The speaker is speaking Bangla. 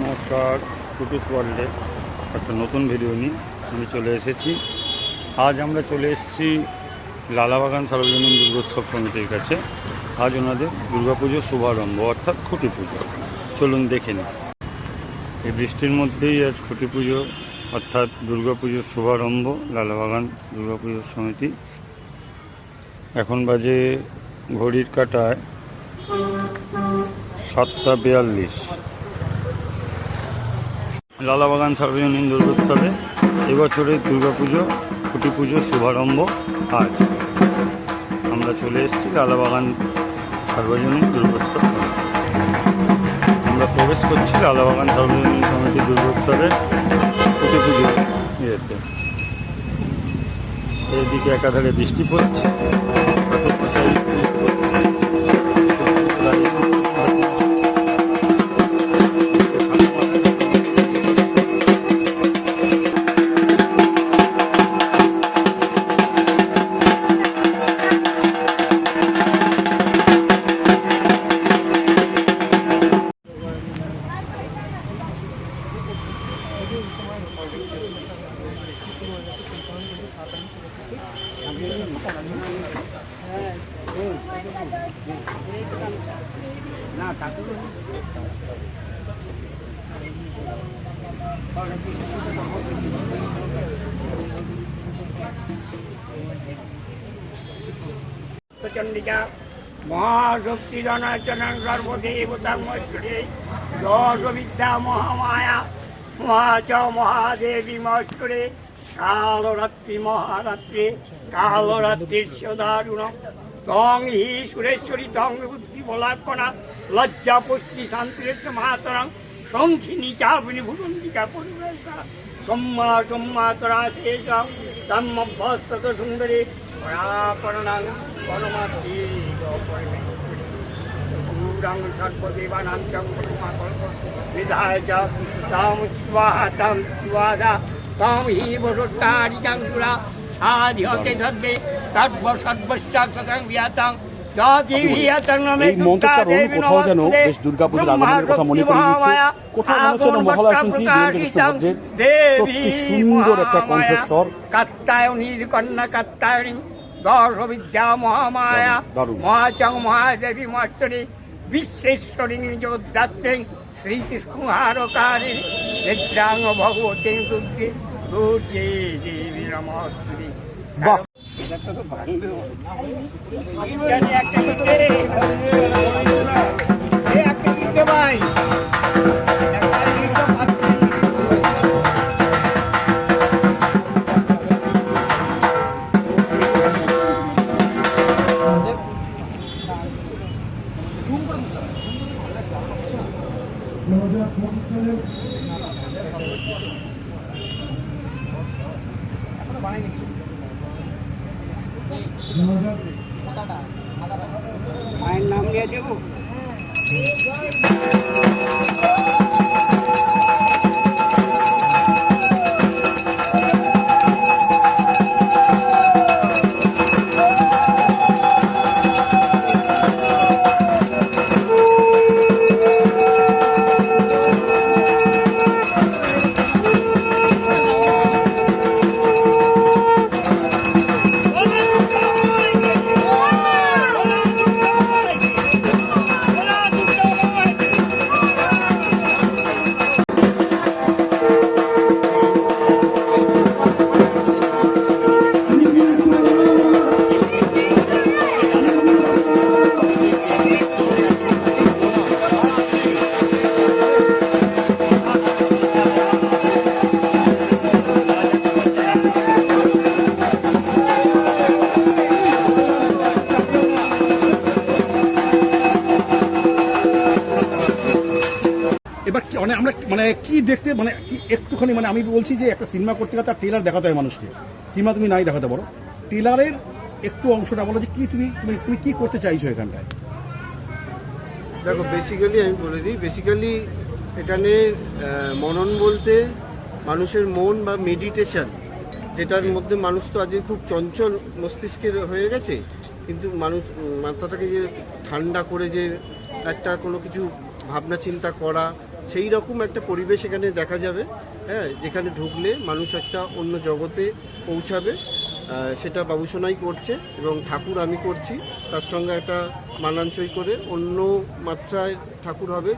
নমস্কার, কুটুস ওয়ার্ল্ডে একটা নতুন ভিডিও নিয়ে আমি চলে এসেছি। আজ আমরা চলে এসেছি লালাবাগান সার্বজনীন দুর্গোৎসব সমিতির কাছে। আজ ওনাদের দুর্গাপুজোর শুভারম্ভ অর্থাৎ খুঁটি পুজো। চলুন দেখে নিই। এই বৃষ্টির মধ্যেই আজ খুঁটি পুজো অর্থাৎ দুর্গাপুজোর শুভারম্ভ লালাবাগান দুর্গাপুজোর সমিতি। এখন বাজে ঘড়ির কাঁটায় 7:42। লালাবাগান সার্বজনীন দুর্গোৎসবে এবছরের দুর্গাপুজো খুঁটি পুজোর শুভারম্ভ আজ। আমরা চলে এসেছি লালাবাগান সার্বজনীন দুর্গোৎসব। আমরা প্রবেশ করছি লালাবাগান সার্বজনীন সমিতি দুর্গোৎসবের খুঁটি পুজো ইয়েতে। এইদিকে একাধারে বৃষ্টি পড়ছে। চন্ডিকা মহাশক্তি জনাচরণ সর্বদেবতামৈত্রী দশ বিদ্যা মহামায়া মহাচ মহাদেবী মৈত্রে কালরাত্রি মহারাত্রি কালরাত্রির দারুণ তং হি সুরেশ্বরী তং বুদ্ধি বলাক্ষণা লজ্জা পুষ্টি শান্তির মাতরং সংখিনী চাপিনী ভুবন্দিকা পরিবেশা সম্মা সম্মাতরা শেষ তম্মভ্যস্তত সুন্দরী পরাপরণাং পরমাত্মী পূরাং সর্বদেবানাং বিধায় চ তাম স্বাহা তাম স্বাহা তাম হি বসুত্তারিকাং সুরা সাধিহতে ধর্মে তর্ব সর্বস্যাং বিয়াতাং এই মন্ত্রোচ্চারণ কোথাও যেন বেশ দুর্গাপুজোর আগমনের কথা মনে করিয়ে দিচ্ছে। কোথাও মনে হচ্ছে মহালয়া শুনছি সত্যি সুন্দর একটা কণ্ঠস্বর। কাত্তায়নীর কন্যা কাত্তায়নী দশ বিদ্যা মহামায়া মহাচং মহাদেবী মহাষ্টরী বিশ্বেশ্বরী যোদ্ধাত্রী শ্রীকৃষ্ণহারকারী নিদ্রাঙ্গ ভগবতী দুর্গে দুর্গে দেবী নমস্তুতি। বাহ, ভাই মায়ের নাম নিয়ে দেবো। এবার আমরা কি দেখতে কি একটুখানি আমি বলছি যে একটা সিনেমা করতে গেলে তার ট্রেলার দেখাতে হয় মানুষকে। সিনেমা তুমি নাই দেখাতে পারো, ট্রেলারের একটু অংশটা বলো যে কি তুমি কি করতে চাইছো এখানটায়। দেখো, বেসিক্যালি আমি বলে দিই, বেসিক্যালি এখানে মনন বলতে মানুষের মন বা মেডিটেশন, যেটার মধ্যে মানুষ তো আজকে খুব চঞ্চল মস্তিষ্কের হয়ে গেছে, কিন্তু মানুষ মাথাটাকে যে ঠান্ডা করে যে একটা কোনো কিছু ভাবনা চিন্তা করা, সেই রকম একটা পরিবেশ এখানে দেখা যাবে, হ্যাঁ, যেখানে ঢুকলে মানুষ একটা অন্য জগতে পৌঁছাবে। সেটা বাবুসোনাই করছে এবং ঠাকুর আমি করছি, তার সঙ্গে একটা মানানসই করে অন্য মাত্রায় ঠাকুর হবে।